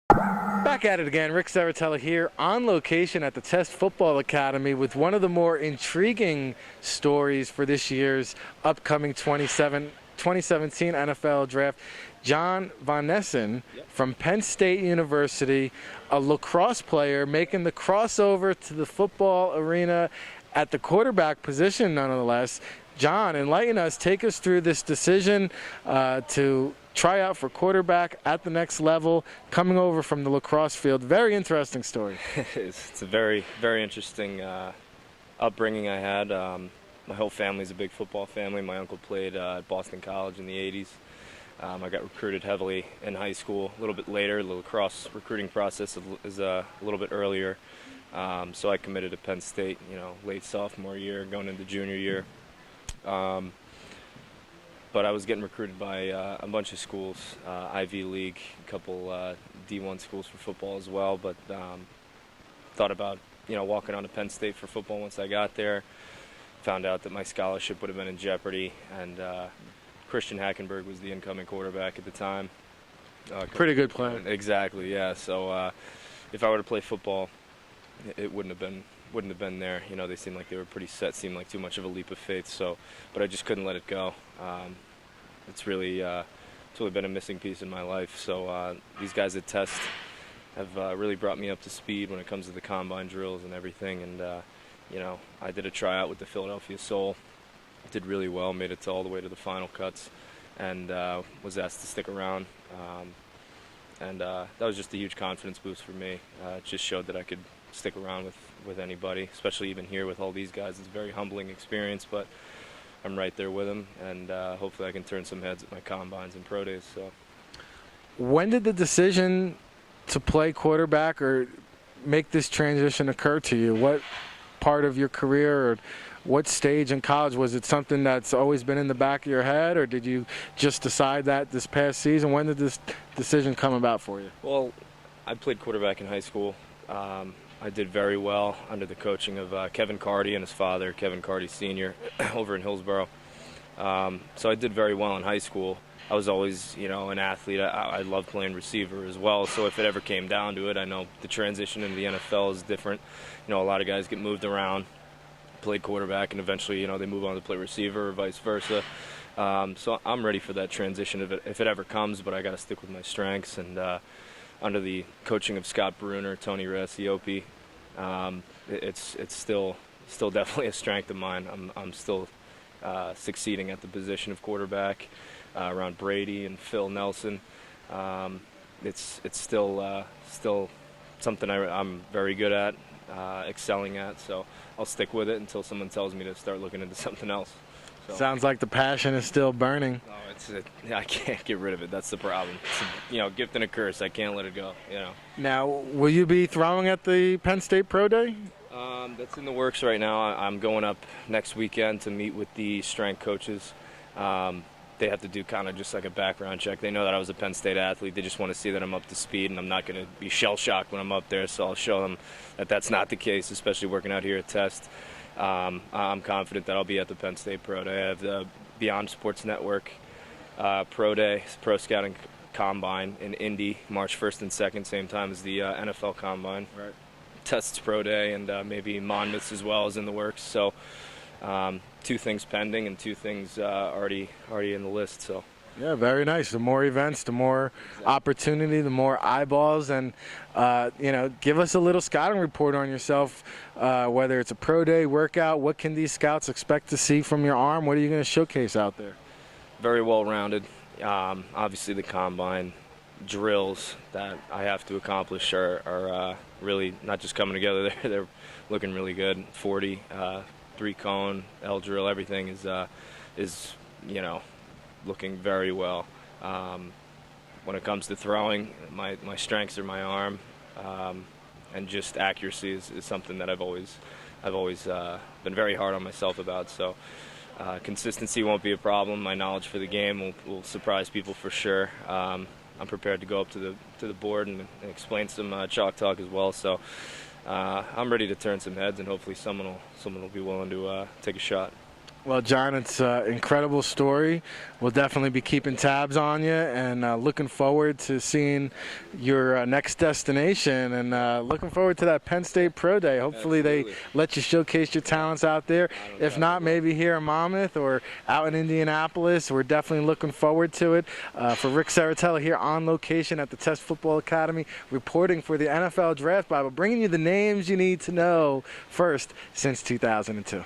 Back at it again, Ric Serritella here on location at the Test Football Academy with one of the more intriguing stories for this year's upcoming 2017 NFL Draft. John Von Nessen from Penn State University, a lacrosse player making the crossover to the football arena at the quarterback position nonetheless. John, enlighten us, take us through this decision to try out for quarterback at the next level, coming over from the lacrosse field. Very interesting story. It's a very, very interesting upbringing I had. My whole family's a big football family. My uncle played at Boston College in the 80s. I got recruited heavily in high school a little bit later. The lacrosse recruiting process is a little bit earlier. So I committed to Penn State, late sophomore year, going into junior year. But I was getting recruited by a bunch of schools, Ivy League, a couple D1 schools for football as well. But thought about walking on to Penn State for football once I got there. Found out that my scholarship would have been in jeopardy, and Christian Hackenberg was the incoming quarterback at the time. Pretty good plan. Exactly, yeah. So if I were to play football, it wouldn't have been there. They seemed like they were pretty set. Seemed like too much of a leap of faith. So, but I just couldn't let it go. It's really been a missing piece in my life. So these guys at Test have really brought me up to speed when it comes to the combine drills and everything. And I did a tryout with the Philadelphia Soul. Did really well. Made it all the way to the final cuts, and was asked to stick around. And that was just a huge confidence boost for me. It just showed that I could stick around with anybody, especially even here with all these guys. It's a very humbling experience, but I'm right there with them, and hopefully I can turn some heads at my combines and pro days. So, when did the decision to play quarterback or make this transition occur to you? What part of your career or what stage in college? Was it something that's always been in the back of your head, or did you just decide that this past season? When did this decision come about for you? Well, I played quarterback in high school. I did very well under the coaching of Kevin Carty and his father, Kevin Carty Sr., over in Hillsborough. So I did very well in high school. I was always, an athlete. I loved playing receiver as well. So if it ever came down to it, I know the transition into the NFL is different. A lot of guys get moved around, played quarterback, and eventually, they move on to play receiver or vice versa. So I'm ready for that transition if it ever comes, but I got to stick with my strengths. And under the coaching of Scott Bruner, Tony Rassiopi, it's still definitely a strength of mine. I'm still succeeding at the position of quarterback around Brady and Phil Nelson. It's still something I'm very good at, excelling at. So I'll stick with it until someone tells me to start looking into something else. So. Sounds like the passion is still burning. No, I can't get rid of it. That's the problem. It's a gift and a curse. I can't let it go. Now, will you be throwing at the Penn State Pro Day? That's in the works right now. I'm going up next weekend to meet with the strength coaches. They have to do kind of just like a background check. They know that I was a Penn State athlete. They just want to see that I'm up to speed, and I'm not going to be shell-shocked when I'm up there. So I'll show them that that's not the case, especially working out here at Test. I'm confident that I'll be at the Penn State Pro Day. I have the Beyond Sports Network Pro Day, Pro Scouting Combine in Indy, March 1st and 2nd, same time as the NFL Combine. Right. Test's Pro Day, and maybe Monmouth's as well is in the works. So 2 things pending and 2 things already in the list. So. Yeah, very nice. The more events, the more opportunity, the more eyeballs, and give us a little scouting report on yourself. Whether it's a pro day workout, what can these scouts expect to see from your arm? What are you going to showcase out there? Very well-rounded. Obviously, the combine drills that I have to accomplish are really not just coming together. They're looking really good. 40, 3-cone, L drill, everything is looking very well. When it comes to throwing, my strengths are my arm, and just accuracy is something that I've always been very hard on myself about. So consistency won't be a problem. My knowledge for the game will surprise people for sure. I'm prepared to go up to the board and explain some chalk talk as well. So I'm ready to turn some heads, and hopefully someone will be willing to take a shot. Well, John, it's an incredible story. We'll definitely be keeping tabs on you and looking forward to seeing your next destination and looking forward to that Penn State Pro Day. Hopefully Absolutely. they let you showcase your talents out there. If not, maybe here in Monmouth or out in Indianapolis. We're definitely looking forward to it. For Ric Serritella here on location at the Test Football Academy, reporting for the NFL Draft Bible, bringing you the names you need to know first since 2002.